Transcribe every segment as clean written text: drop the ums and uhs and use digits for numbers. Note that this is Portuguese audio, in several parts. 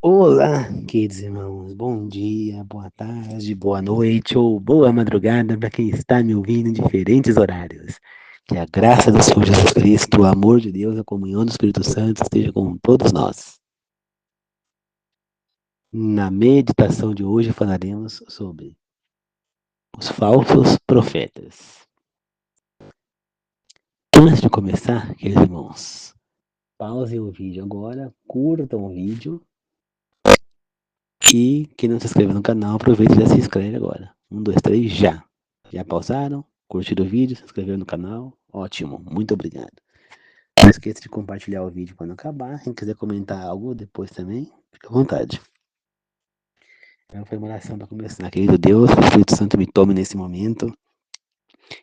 Olá, queridos irmãos, bom dia, boa tarde, boa noite ou boa madrugada para quem está me ouvindo em diferentes horários. Que a graça do Senhor Jesus Cristo, o amor de Deus, a comunhão do Espírito Santo esteja com todos nós. Na meditação de hoje falaremos sobre os falsos profetas. Antes de começar, queridos irmãos, pausem o vídeo agora, curtam o vídeo e quem não se inscreveu no canal, aproveita e já se inscreve agora. 1, 2, 3, já! Já pausaram? Curtiram o vídeo? Se inscreveram no canal? Ótimo, muito obrigado. Não esqueça de compartilhar o vídeo quando acabar. Quem quiser comentar algo depois também, fica à vontade. Foi uma oração para começar. Querido Deus, que o Espírito Santo me tome nesse momento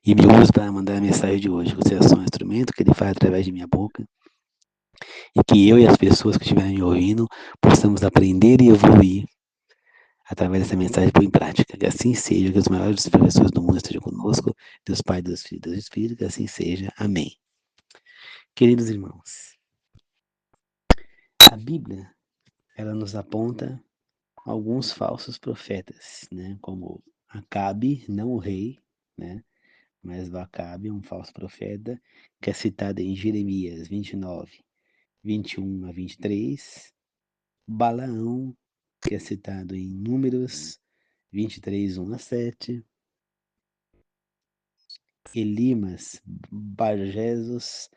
e me use para mandar a mensagem de hoje. Você é só um instrumento que ele faz através de minha boca e que eu e as pessoas que estiverem me ouvindo possamos aprender e evoluir através dessa mensagem por em prática. Que assim seja, que os maiores professores do mundo estejam conosco, Deus Pai, Deus Filho, Deus Espírito, que assim seja. Amém. Queridos irmãos, a Bíblia, ela nos aponta alguns falsos profetas, né? Como Acabe, não o rei, né? Mas o Acabe, um falso profeta, que é citado em Jeremias 29, 21 a 23. Balaão, que é citado em Números 23, 1 a 7. Elimas, Barjesus,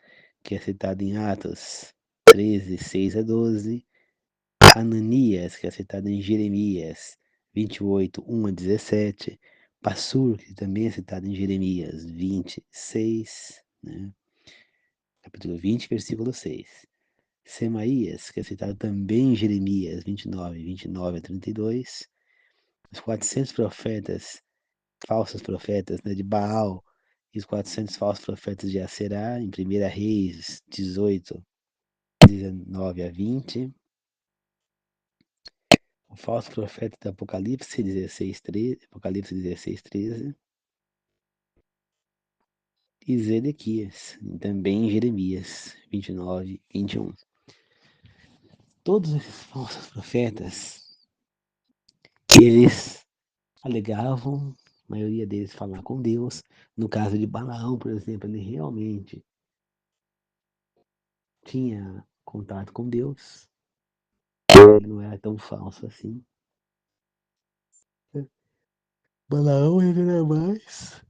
que é citado em Atos 13, 6 a 12. Ananias, que é citado em Jeremias 28, 1 a 17. Passur, que também é citado em Jeremias 26, né? Capítulo 20, versículo 6. Semaías, que é citado também em Jeremias 29 a 32. Os 400 profetas, falsos profetas, né, de Baal, e os 400 falsos profetas de Aserá, em 1 Reis 18, 19 a 20. O falso profeta do Apocalipse 16, 13, Apocalipse 16, 13. E Zedequias, também em Jeremias 29, 21. Todos esses falsos profetas, eles alegavam, a maioria deles falar com Deus. No caso de Balaão, por exemplo, ele realmente tinha contato com Deus. Ele não era tão falso assim. Balaão ele era mais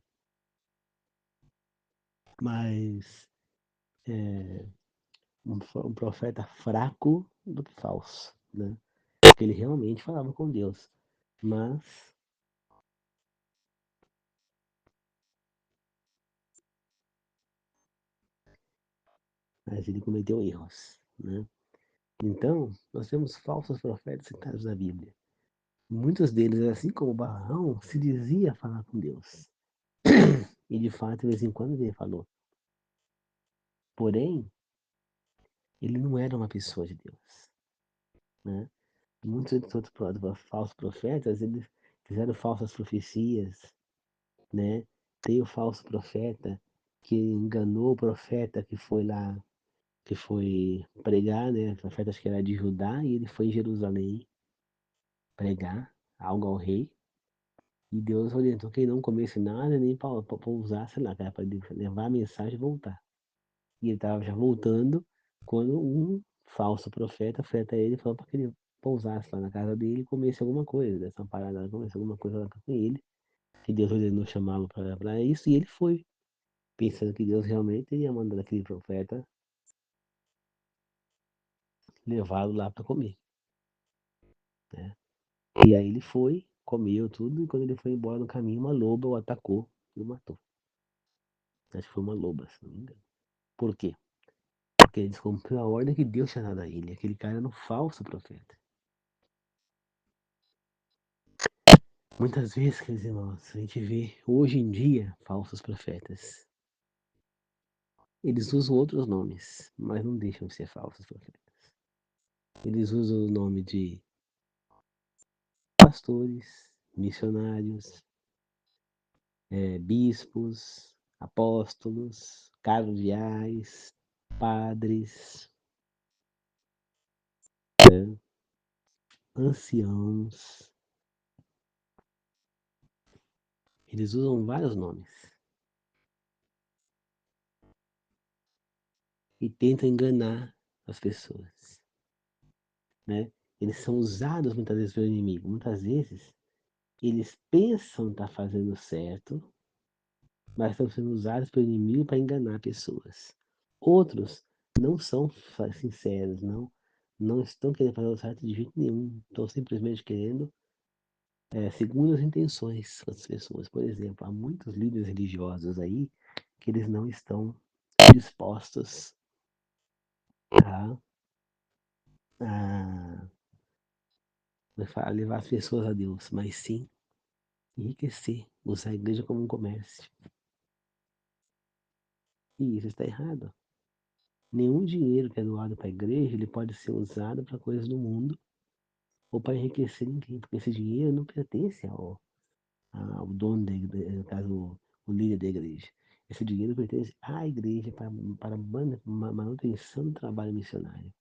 um profeta fraco do que falso, né? Porque ele realmente falava com Deus, mas ele cometeu erros, né? Então, nós temos falsos profetas citados na Bíblia. Muitos deles, assim como Balaão, se dizia falar com Deus. E de fato, de vez em quando ele falou. Porém, ele não era uma pessoa de Deus, né? Muitos outros falsos profetas, eles fizeram falsas profecias, né? Tem o falso profeta que enganou o profeta que foi lá, que foi pregar, né? O profeta acho que era de Judá e ele foi em Jerusalém pregar algo ao rei. E Deus orientou que ele não comesse nada nem pousasse lá, para levar a mensagem e voltar. E ele estava já voltando quando um falso profeta foi até ele e falou para que ele pousasse lá na casa dele e comesse alguma coisa, dessa parada, comesse alguma coisa lá com ele, que Deus ordenou chamá-lo para isso, e ele foi, pensando que Deus realmente ia mandar aquele profeta levá-lo lá para comer, né? E aí ele foi, comeu tudo, e quando ele foi embora no caminho, uma loba o atacou e o matou. Acho que foi uma loba, se não me engano. Por quê? Porque ele descumpriu a ordem que Deus tinha dado a ele. Aquele cara era um falso profeta. Muitas vezes, queridos irmãos, a gente vê hoje em dia falsos profetas. Eles usam outros nomes, mas não deixam de ser falsos profetas. Eles usam o nome de pastores, missionários, bispos, apóstolos, cardeais, padres, né? anciãos, eles usam vários nomes e tentam enganar as pessoas, né? Eles são usados muitas vezes pelo inimigo. Muitas vezes eles pensam estar fazendo certo, mas estão sendo usados pelo inimigo para enganar pessoas. Outros não são sinceros, não estão querendo fazer o certo de jeito nenhum. Estão simplesmente querendo segundas intenções com as pessoas. Por exemplo, há muitos líderes religiosos aí que eles não estão dispostos a, a levar as pessoas a Deus, mas sim enriquecer, usar a igreja como um comércio. E isso está errado. Nenhum dinheiro que é doado para a igreja ele pode ser usado para coisas do mundo ou para enriquecer ninguém, porque esse dinheiro não pertence ao dono da igreja, no caso, o líder da igreja. Esse dinheiro pertence à igreja para manutenção do trabalho missionário,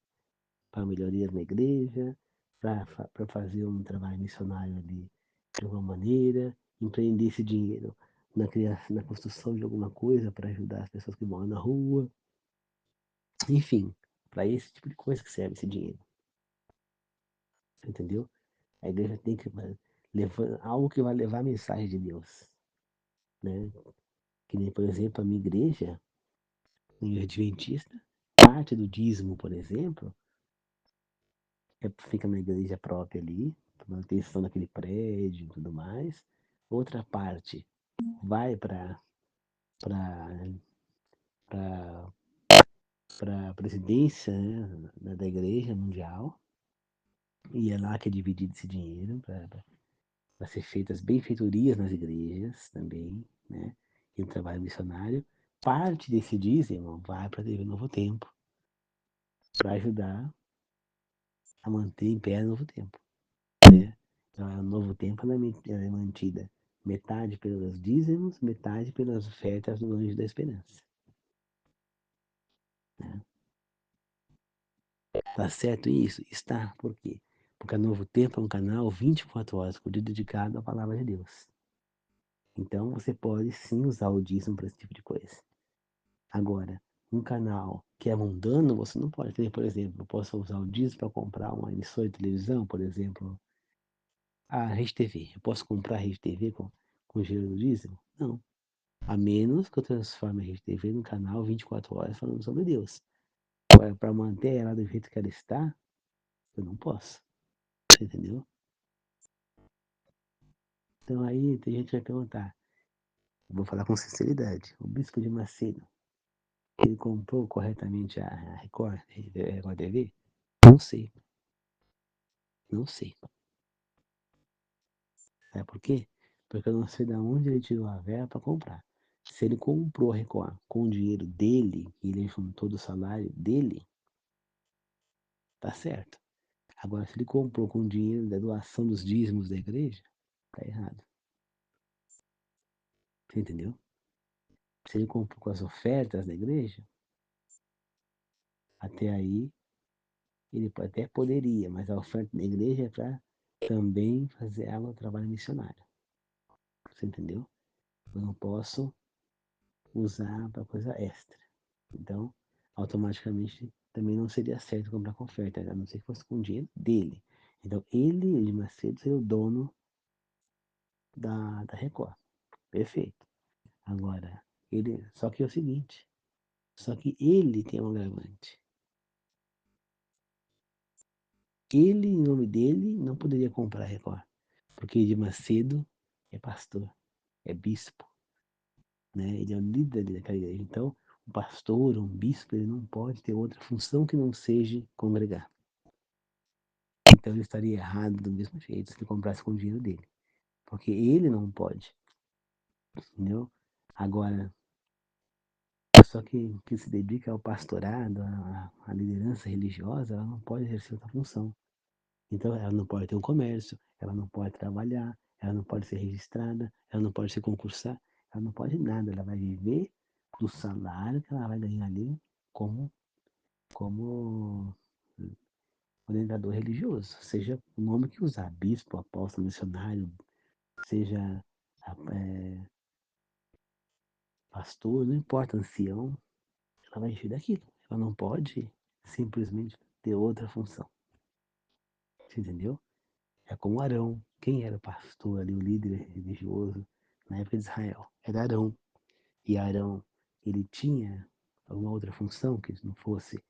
para melhorias na igreja, para fazer um trabalho missionário ali de alguma maneira, empreender esse dinheiro na criação, na construção de alguma coisa para ajudar as pessoas que moram na rua, enfim, para esse tipo de coisa que serve esse dinheiro, entendeu? A igreja tem que levar algo que vai levar a mensagem de Deus, né? Que nem, por exemplo, a minha igreja, a igreja adventista, parte do dízimo, por exemplo, fica na igreja própria ali, manutenção daquele prédio e tudo mais. Outra parte vai para a presidência, né, da igreja mundial, e é lá que é dividido esse dinheiro para ser feitas benfeitorias nas igrejas também, né, e o trabalho missionário. Parte desse dízimo vai para a TV Novo Tempo, para ajudar a manter em pé o Novo Tempo, né? Então, o Novo Tempo ela é mantida metade pelos dízimos, metade pelas ofertas do Anjo da Esperança, né? Tá certo isso? Está. Por quê? Porque a Novo Tempo é um canal 24 horas por dia dedicado à Palavra de Deus. Então você pode sim usar o dízimo para esse tipo de coisa. Agora, um canal que é mundano, você não pode ter, por exemplo, eu posso usar o dízimo para comprar uma emissora de televisão, por exemplo, a Rede TV. Eu posso comprar a Rede TV com dinheiro do dízimo? Não. A menos que eu transforme a Rede TV num canal 24 horas falando sobre Deus. Agora, para manter ela do jeito que ela está, eu não posso. Você entendeu? Então aí tem gente que vai perguntar, eu vou falar com sinceridade, o bispo de Macedo, ele comprou corretamente a Record, Record TV? Não sei, não sei. Sabe por quê? Porque eu não sei de onde ele tirou a verba para comprar. Se ele comprou a Record com o dinheiro dele, e ele juntou do salário dele, tá certo. Agora, se ele comprou com o dinheiro da doação dos dízimos da igreja, tá errado. Você entendeu? Se ele comprou com as ofertas da igreja, até aí ele até poderia, mas a oferta da igreja é para também fazer ela um trabalho missionário. Você entendeu? Eu não posso usar para coisa extra. Então, automaticamente também não seria certo comprar com oferta, a não ser que fosse com o dinheiro dele. Então, ele de Macedo seria o dono da Record. Perfeito. Agora, só que é o seguinte, só que ele tem um agravante. Ele, em nome dele, não poderia comprar a Record, porque Edir Macedo é pastor, é bispo, né? Ele é o líder daquela igreja. Então, um pastor, um bispo, ele não pode ter outra função que não seja congregar. Então, ele estaria errado do mesmo jeito se ele comprasse com o dinheiro dele, porque ele não pode, entendeu? Agora, a pessoa que se dedica ao pastorado, à liderança religiosa, ela não pode exercer outra função. Então, ela não pode ter um comércio, ela não pode trabalhar, ela não pode ser registrada, ela não pode se concursar, ela não pode nada. Ela vai viver do salário que ela vai ganhar ali como, como orientador religioso, seja o nome que usar, bispo, apóstolo, missionário, seja pastor, não importa, ancião, ela vai encher daquilo. Ela não pode simplesmente ter outra função. Você entendeu? É como Arão. Quem era o pastor ali, o líder religioso na época de Israel? Era Arão. E Arão, ele tinha alguma outra função que não fosse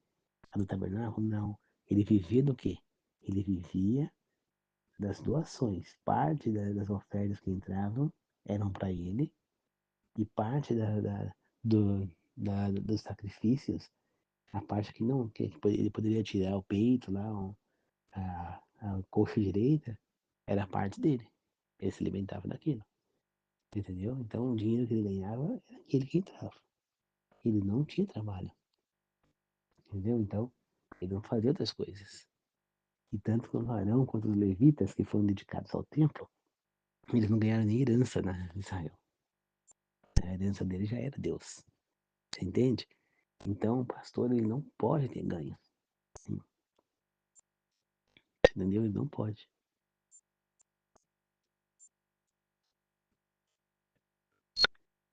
a do tabernáculo? Não. Ele vivia do quê? Ele vivia das doações. Parte das ofertas que entravam eram para ele e parte dos sacrifícios, a parte que não, que ele poderia tirar o peito lá, a coxa direita, era a parte dele. Ele se alimentava daquilo, entendeu? Então o dinheiro que ele ganhava era aquele que entrava. Ele não tinha trabalho, entendeu? Então ele não fazia outras coisas. E tanto quanto Arão quanto os levitas que foram dedicados ao templo, eles não ganharam nem herança na Israel. A herança dele já era Deus. Você entende? Então o pastor ele não pode ter ganho. Sim. Entendeu? Ele não pode.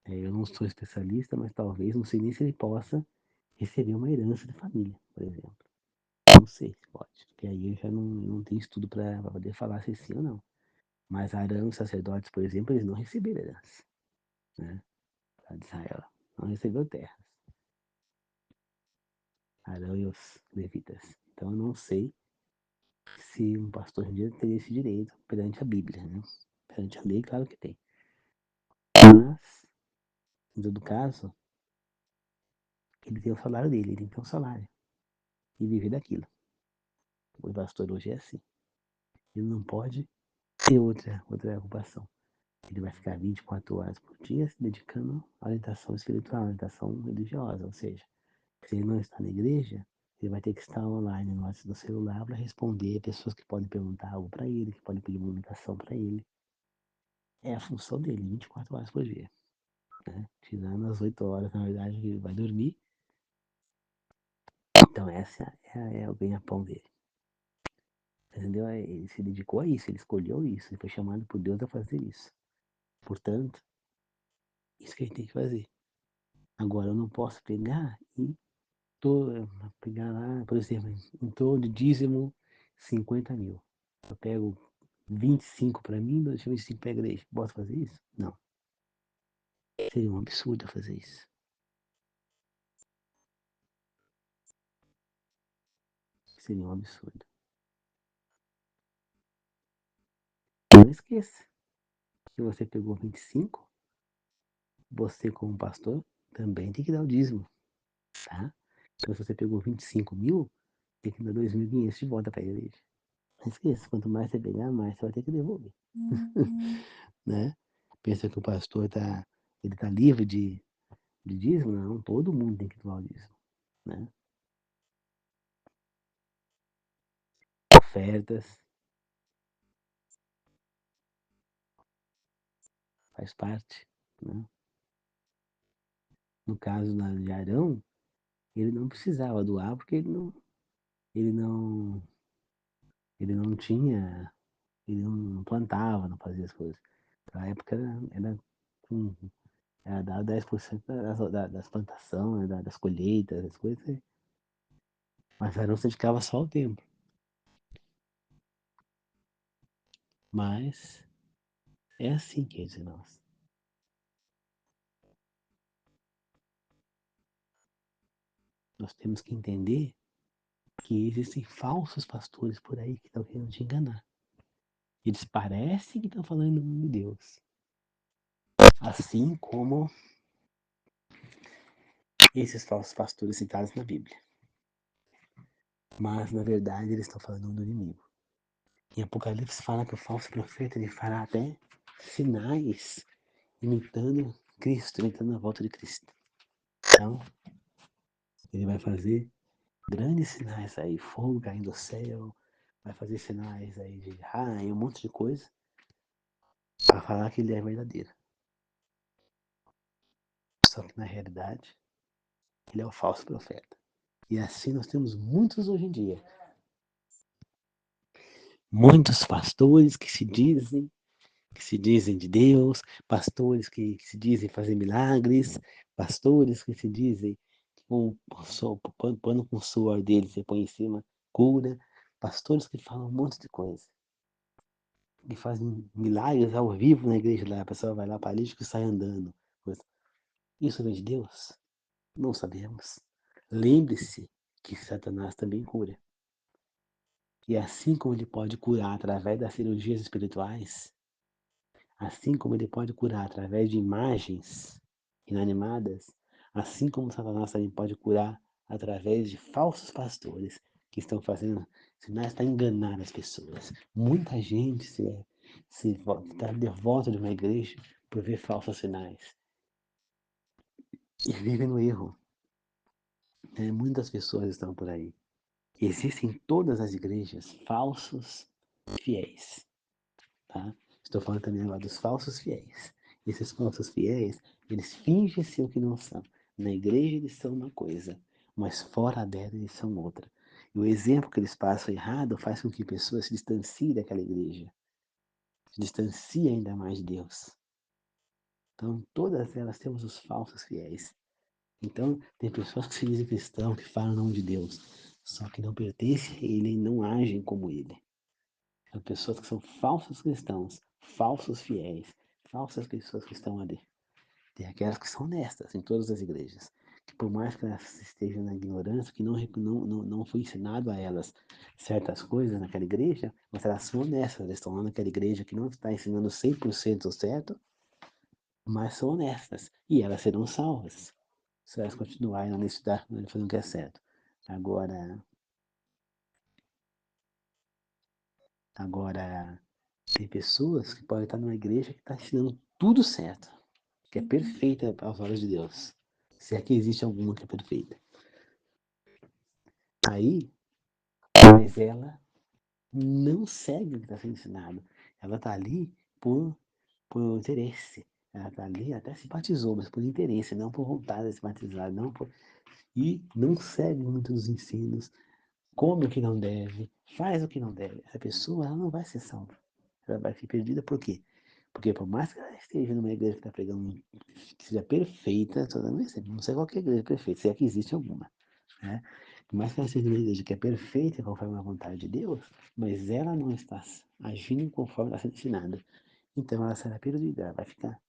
Eu não sou especialista, mas talvez, não sei nem se ele possa receber uma herança de família, por exemplo. Não sei se pode, porque aí eu já não tenho estudo para poder falar se sim ou não. Mas Arão e os sacerdotes, por exemplo, eles não receberam herança, né? A de Israel não recebeu terras. Arão e os levitas. Então eu não sei se um pastor um dia teria esse direito perante a Bíblia, né? Perante a lei, claro que tem. Mas, em todo caso, ele tem o salário dele, ele tem que ter um salário e viver daquilo. O pastor hoje é assim. Ele não pode ter outra ocupação. Ele vai ficar 24 horas por dia se dedicando à orientação espiritual, à orientação religiosa. Ou seja, se ele não está na igreja, ele vai ter que estar online no celular para responder pessoas que podem perguntar algo para ele, que podem pedir uma orientação para ele. É a função dele, 24 horas por dia. Né? Tirando as 8 horas, na verdade, que ele vai dormir. Então, essa é o ganha-pão dele. Entendeu? Ele se dedicou a isso, ele escolheu isso, ele foi chamado por Deus a fazer isso. Portanto, isso que a gente tem que fazer. Agora, eu não posso pegar e pegar lá, por exemplo, em torno de dízimo 50 mil. Eu pego 25 para mim, deixa 25 para a igreja. Posso fazer isso? Não. Seria um absurdo fazer isso. Seria um absurdo. Não esqueça que você pegou 25, você como pastor também tem que dar o dízimo, tá? Então, se você pegou 25 mil, tem que dar 2.500 de volta para a igreja. Não esqueça, quanto mais você pegar, mais você vai ter que devolver. Né? Pensa que o pastor ele tá livre de dízimo? Não, todo mundo tem que doar o dízimo. Né? Ofertas, faz parte. Né? No caso de Arão, ele não precisava doar porque ele não, ele não tinha, ele não plantava, não fazia as coisas. Na época era dado 10% das plantações, das colheitas, das coisas. Mas Arão se dedicava só ao tempo. Mas é assim, queridos irmãos. Nós temos que entender que existem falsos pastores por aí que estão querendo te enganar. Eles parecem que estão falando no nome de Deus. Assim como esses falsos pastores citados na Bíblia. Mas, na verdade, eles estão falando do inimigo. Em Apocalipse fala que o falso profeta ele fará até sinais imitando Cristo, imitando a volta de Cristo. Então, ele vai fazer grandes sinais aí, fogo caindo do céu, vai fazer sinais aí de raio, um monte de coisa, para falar que ele é verdadeiro. Só que na realidade, ele é o falso profeta. E assim nós temos muitos hoje em dia. Muitos pastores que se dizem de Deus, pastores que se dizem fazer milagres, pastores que se dizem que com pano com o suor deles você põe em cima, cura, pastores que falam um monte de coisa, que fazem milagres ao vivo na igreja lá, a pessoa vai lá paralítico e sai andando. Isso vem de Deus? Não sabemos. Lembre-se que Satanás também cura. E assim como ele pode curar através das cirurgias espirituais, assim como ele pode curar através de imagens inanimadas, assim como Satanás também pode curar através de falsos pastores que estão fazendo sinais para enganar as pessoas. Muita gente se está devota de uma igreja por ver falsos sinais e vive no erro. Muitas pessoas estão por aí. Existem em todas as igrejas falsos fiéis. Tá? Estou falando também agora dos falsos fiéis. Esses falsos fiéis, eles fingem ser o que não são. Na igreja eles são uma coisa, mas fora dela eles são outra. E o exemplo que eles passam errado faz com que pessoas se distanciem daquela igreja, se distanciem ainda mais de Deus. Então, todas elas temos os falsos fiéis. Então, tem pessoas que se dizem cristãos, que falam o nome de Deus, só que não pertencem a Ele e não agem como Ele. São pessoas que são falsos cristãos, falsos fiéis, falsas pessoas que estão ali. Tem aquelas que são honestas em todas as igrejas, que por mais que elas estejam na ignorância, que não foi ensinado a elas certas coisas naquela igreja, mas elas são honestas, elas estão lá naquela igreja que não está ensinando 100% certo, mas são honestas, e elas serão salvas, se elas continuarem na honestidade, fazendo o que é certo. Agora, agora, tem pessoas que podem estar numa igreja que está ensinando tudo certo, que é perfeita aos olhos de Deus. Se é que existe alguma que é perfeita. Aí, mas ela não segue o que está sendo ensinado. Ela está ali por interesse. Ela está ali, até se batizou, mas por interesse, não por vontade de se batizar. Não por... E não segue muitos dos ensinos, come o que não deve, faz o que não deve. Essa pessoa ela não vai ser salva. Ela vai ser perdida por quê? Porque por mais que ela esteja numa igreja que está pregando que seja perfeita, não sei qual que é a igreja perfeita, se é que existe alguma, né? Por mais que ela seja uma igreja que é perfeita conforme a vontade de Deus, mas ela não está agindo conforme está sendo ensinada. Então ela será perdida, ela vai ficar.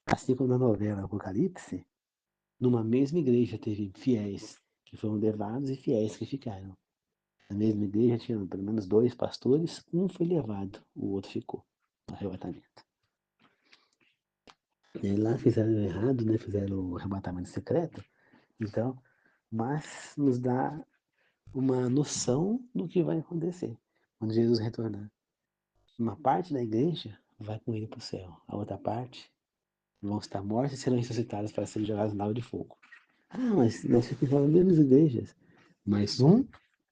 Assim como na novela Apocalipse, numa mesma igreja teve fiéis que foram levados e fiéis que ficaram. Na mesma igreja tinha pelo menos dois pastores, um foi levado, o outro ficou no arrebatamento. E lá fizeram errado, né? Fizeram o arrebatamento secreto. Então, mas nos dá uma noção do que vai acontecer quando Jesus retornar. Uma parte da igreja vai com ele para o céu, a outra parte vão estar mortos e serão ressuscitados para serem jogados na lava de fogo. Ah, mas nós ficamos nas mesmas igrejas. Mas um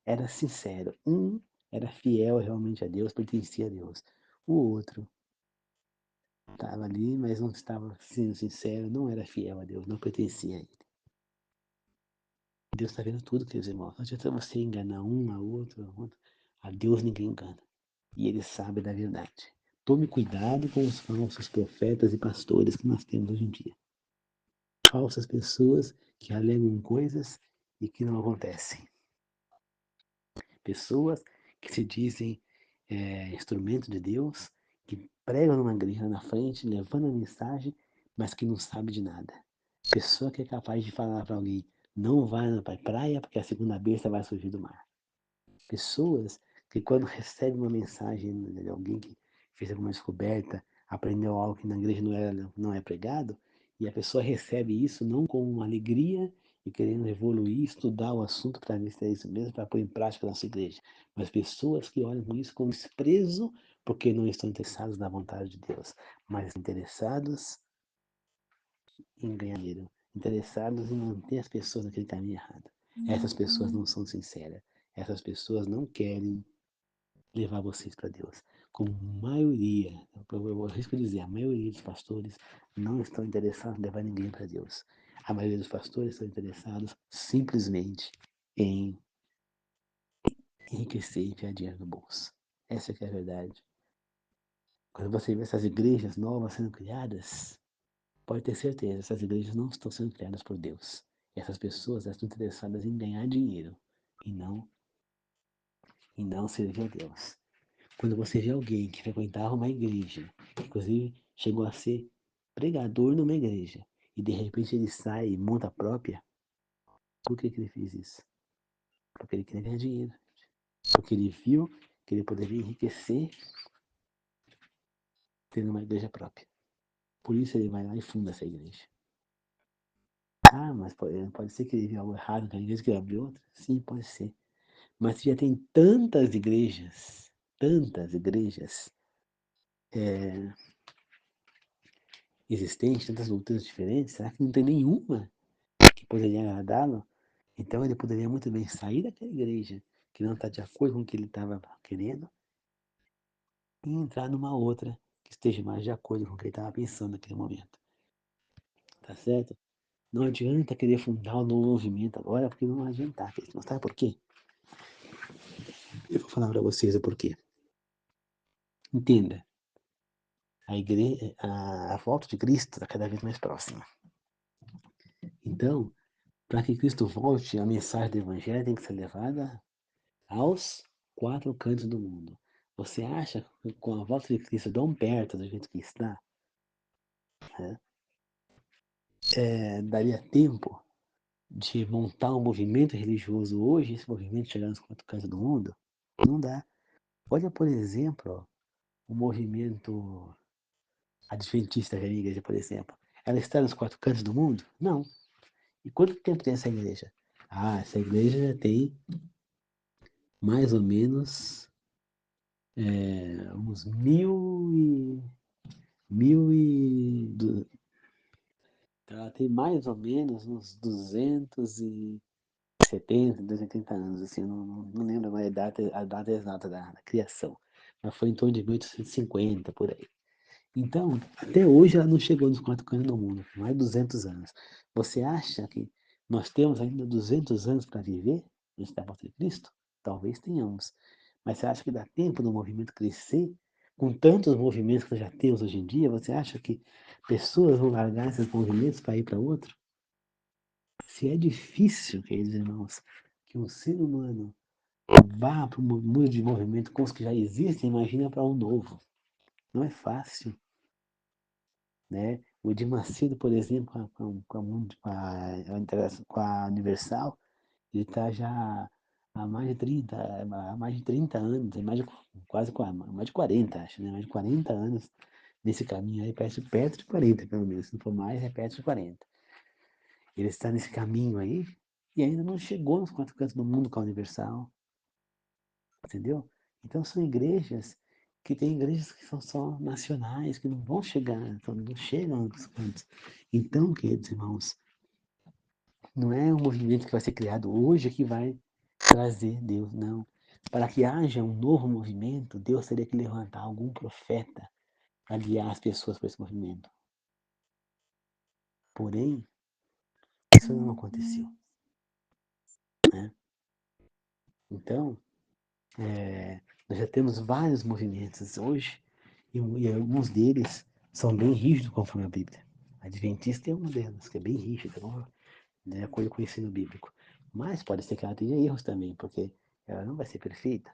era sincero, um era fiel realmente a Deus, pertencia a Deus. O outro estava ali, mas não estava sendo sincero, não era fiel a Deus, não pertencia a Ele. Deus está vendo tudo, queridos irmãos. Não adianta você enganar um, a outro, a outro. A Deus ninguém engana. E Ele sabe da verdade. Tome cuidado com os falsos profetas e pastores que nós temos hoje em dia. Falsas pessoas que alegam coisas e que não acontecem. Pessoas que se dizem instrumento de Deus, que pregam numa igreja na frente, levando a mensagem, mas que não sabe de nada. Pessoa que é capaz de falar para alguém, não vai na praia porque a segunda besta vai surgir do mar. Pessoas que quando recebem uma mensagem de alguém que fez alguma descoberta, aprendeu algo que na igreja não é pregado, e a pessoa recebe isso não com uma alegria e querendo evoluir, estudar o assunto para ver se é isso mesmo, para pôr em prática na sua igreja. Mas pessoas que olham com isso com desprezo porque não estão interessados na vontade de Deus, mas interessados em ganhar dinheiro, interessados em manter as pessoas naquele caminho errado. Essas pessoas não são sinceras. Essas pessoas não querem levar vocês para Deus. Como maioria, eu arrisco dizer, a maioria dos pastores não estão interessados em levar ninguém para Deus. A maioria dos pastores estão interessados simplesmente em enriquecer e enfiar dinheiro no bolso. Essa que é a verdade. Quando você vê essas igrejas novas sendo criadas, pode ter certeza, essas igrejas não estão sendo criadas por Deus. Essas pessoas estão interessadas em ganhar dinheiro e não servir a Deus. Quando você vê alguém que frequentava uma igreja, inclusive chegou a ser pregador numa igreja, e de repente ele sai e monta a própria, por que ele fez isso? Porque ele queria ganhar dinheiro. Porque ele viu que ele poderia enriquecer tendo uma igreja própria. Por isso ele vai lá e funda essa igreja. Ah, mas pode ser que ele viu algo errado na igreja que ele abriu outra? Sim, pode ser. Mas já tem tantas igrejas é, existentes, tantas doutrinas diferentes, será que não tem nenhuma que poderia agradá-lo? Então ele poderia muito bem sair daquela igreja que não está de acordo com o que ele estava querendo e entrar numa outra que esteja mais de acordo com o que ele estava pensando naquele momento. Tá certo? Não adianta querer fundar um novo movimento agora, porque não vai adiantar. Não sabe por quê? Eu vou falar para vocês o porquê. Entenda. A volta de Cristo está cada vez mais próxima. Então, para que Cristo volte, a mensagem do Evangelho tem que ser levada aos quatro cantos do mundo. Você acha que com a volta de Cristo tão perto do jeito que está, né, daria tempo de montar um movimento religioso hoje, esse movimento chegar nos quatro cantos do mundo? Não dá. Olha, por exemplo, o movimento adventista da igreja, por exemplo. Ela está nos quatro cantos do mundo? Não. E quanto tempo tem essa igreja? Ah, essa igreja já tem mais ou menos uns mil e ela tem mais ou menos uns 270, 280 anos, assim, eu não lembro mais a data exata da criação, mas foi em torno de 1850, por aí. Então, até hoje ela não chegou nos quatro cantos do mundo, mais de 200 anos. Você acha que nós temos ainda 200 anos para viver antes da volta de Cristo? Talvez tenhamos. Mas você acha que dá tempo do movimento crescer? Com tantos movimentos que nós já temos hoje em dia, você acha que pessoas vão largar esses movimentos para ir para outro? Se é difícil, queridos irmãos, que um ser humano vá para um mundo de movimento com os que já existem, imagina para um novo. Não é fácil. Né? O Edir Macedo, por exemplo, com a Universal, ele está já há mais de 30 anos, tem mais de, mais de 40, acho, né? Mais de 40 anos nesse caminho aí, perto de 40, pelo menos, se não for mais, é perto de 40. Ele está nesse caminho aí e ainda não chegou nos quatro cantos do mundo com a Universal, entendeu? Então são igrejas que tem igrejas que são só nacionais, que não vão chegar, não chegam nos cantos. Então, queridos irmãos, não é um movimento que vai ser criado hoje que vai trazer Deus, não. Para que haja um novo movimento, Deus teria que levantar algum profeta para guiar as pessoas para esse movimento. Porém, isso não aconteceu. Né? Então, nós já temos vários movimentos hoje e alguns deles são bem rígidos conforme a Bíblia. A Adventista é uma delas, que é bem rígida, de acordo com o ensino bíblico. Mas pode ser que ela tenha erros também, porque ela não vai ser perfeita.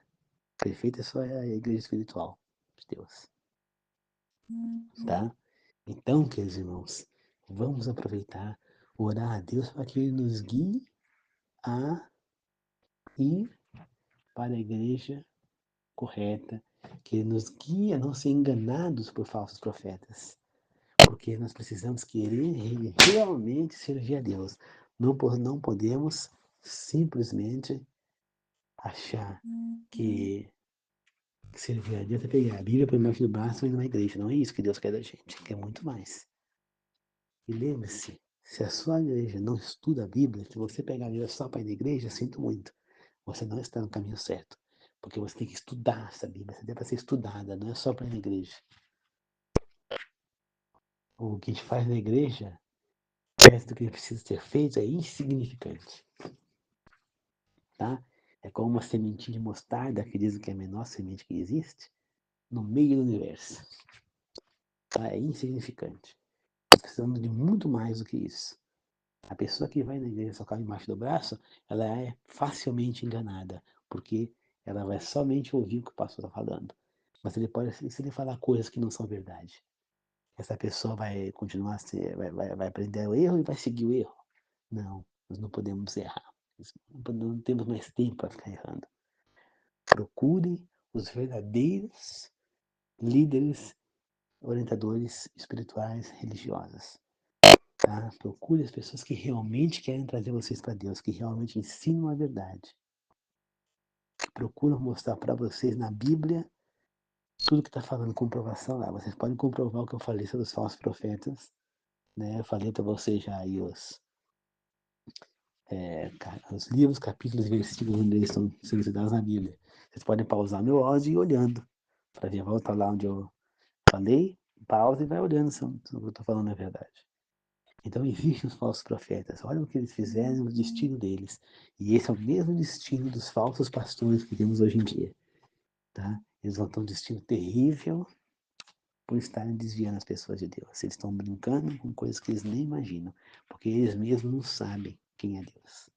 Perfeita só é a igreja espiritual de Deus. Tá? Então, queridos irmãos, vamos aproveitar, orar a Deus para que Ele nos guie a ir para a igreja correta, que Ele nos guie a não ser enganados por falsos profetas. Porque nós precisamos querer realmente servir a Deus. Não podemos simplesmente achar que servir a Deus é pegar a Bíblia, pôr embaixo do braço e ir numa igreja. Não é isso que Deus quer da gente, quer muito mais. E lembre-se, se a sua igreja não estuda a Bíblia, se você pegar a Bíblia só para ir na igreja, sinto muito. Você não está no caminho certo. Porque você tem que estudar essa Bíblia. Essa deve ser estudada, não é só para ir na igreja. O que a gente faz na igreja, perto do que precisa ser feito, é insignificante. Tá? É como uma sementinha de mostarda, que dizem que é a menor semente que existe, no meio do universo. Tá? É insignificante. Nós precisamos de muito mais do que isso. A pessoa que vai na igreja só cai embaixo do braço, ela é facilmente enganada, porque ela vai somente ouvir o que o pastor está falando. Mas se ele falar coisas que não são verdade, essa pessoa vai continuar a ser, vai aprender o erro e vai seguir o erro. Não, nós não podemos errar. Não temos mais tempo para ficar errando. Procurem os verdadeiros líderes, orientadores espirituais, religiosos. Tá? Procure as pessoas que realmente querem trazer vocês para Deus, que realmente ensinam a verdade. Que procuram mostrar para vocês na Bíblia tudo que está falando, comprovação lá. Vocês podem comprovar o que eu falei sobre os falsos profetas. Né? Eu falei para vocês já aí os livros, capítulos e versículos onde eles estão sendo citados na Bíblia. Vocês podem pausar meu áudio e ir olhando, para ver, volta lá onde eu falei, pausa e vai olhando se o que eu estou falando é verdade. Então existem os falsos profetas, olha o que eles fizeram, o destino deles. E esse é o mesmo destino dos falsos pastores que temos hoje em dia. Tá? Eles vão ter um destino terrível por estarem desviando as pessoas de Deus. Eles estão brincando com coisas que eles nem imaginam, porque eles mesmos não sabem quem é Deus.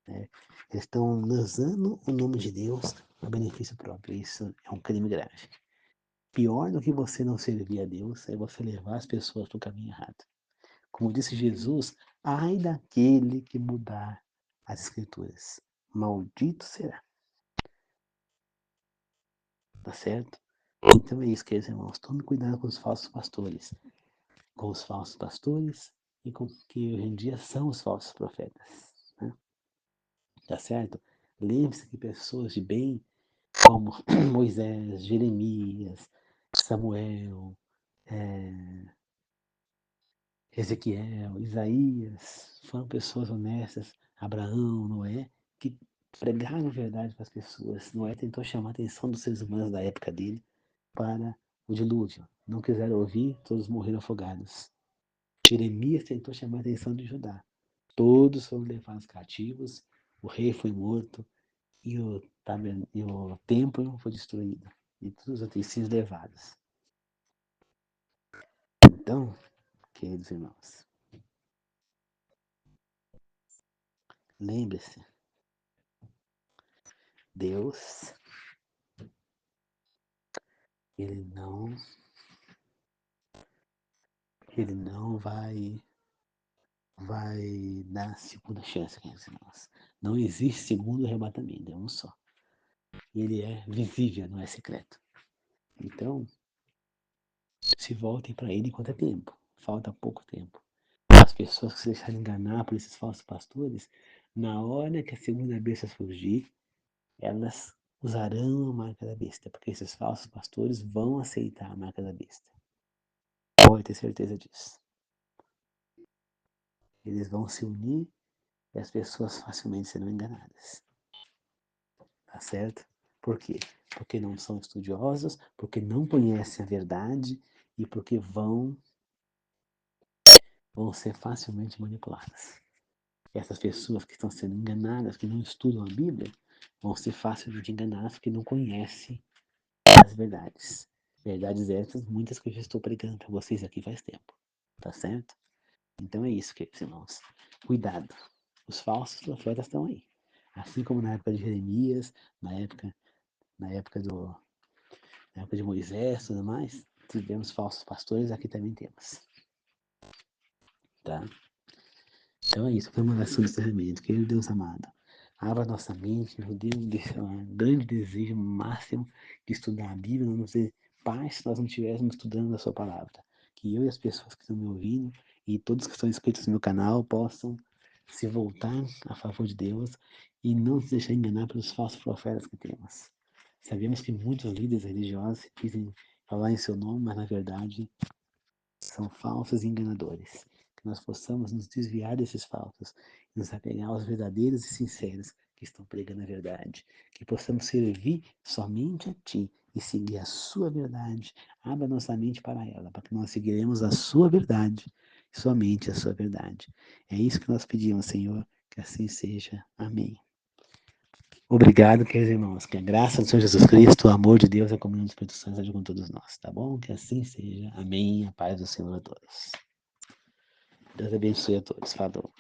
Né? Eles estão usando o nome de Deus a benefício próprio. Isso é um crime grave. Pior do que você não servir a Deus é você levar as pessoas para o caminho errado. Como disse Jesus, ai daquele que mudar as escrituras, maldito será. Tá certo? Então é isso, queridos irmãos. Tome cuidado com os falsos pastores. Com os falsos pastores e com que hoje em dia são os falsos profetas. Né? Tá certo? Lembre-se que pessoas de bem, como Moisés, Jeremias, Samuel, Ezequiel, Isaías, foram pessoas honestas, Abraão, Noé, que pregaram verdade para as pessoas. Noé tentou chamar a atenção dos seres humanos da época dele para o dilúvio. Não quiseram ouvir, todos morreram afogados. Jeremias tentou chamar a atenção de Judá. Todos foram levados cativos, o rei foi morto e o templo foi destruído. E todos os utensílios levados. Então, queridos irmãos, lembre-se, Deus, ele não vai dar segunda chance, queridos irmãos. Não existe segundo arrebatamento, é um só. Ele é visível, não é secreto. Então, se voltem para ele enquanto é tempo. Falta pouco tempo. As pessoas que se deixarem enganar por esses falsos pastores, na hora que a segunda besta surgir, elas usarão a marca da besta, porque esses falsos pastores vão aceitar a marca da besta. Pode ter certeza disso. Eles vão se unir e as pessoas facilmente serão enganadas. Tá certo? Por quê? Porque não são estudiosos, porque não conhecem a verdade e porque vão ser facilmente manipuladas. Essas pessoas que estão sendo enganadas, que não estudam a Bíblia, vão ser facilmente enganadas porque não conhecem as verdades. Verdades essas, muitas que eu já estou pregando para vocês aqui faz tempo. Tá certo? Então é isso, queridos irmãos. Cuidado. Os falsos profetas estão aí. Assim como na época de Jeremias, na época, na época do na época de Moisés e tudo mais, tivemos falsos pastores, aqui também temos. Tá? Então é isso, foi uma oração de encerramento. Querido Deus amado, abra nossa mente, nos dê um grande desejo máximo de estudar a Bíblia, não nos dê paz se nós não estivéssemos estudando a sua palavra. Que eu e as pessoas que estão me ouvindo e todos que estão inscritos no meu canal possam se voltar a favor de Deus e não se deixar enganar pelos falsos profetas que temos. Sabemos que muitos líderes religiosos dizem falar em seu nome, mas na verdade são falsos e enganadores. Que nós possamos nos desviar desses falsos e nos apegar aos verdadeiros e sinceros que estão pregando a verdade. Que possamos servir somente a Ti e seguir a Sua verdade. Abra nossa mente para ela, para que nós seguiremos a Sua verdade, somente a Sua verdade. É isso que nós pedimos, Senhor, que assim seja. Amém. Obrigado, queridos irmãos. Que a graça do Senhor Jesus Cristo, o amor de Deus e a comunhão do Espírito Santo seja com todos nós, tá bom? Que assim seja. Amém. A paz do Senhor a todos. Deus abençoe a todos. Falou.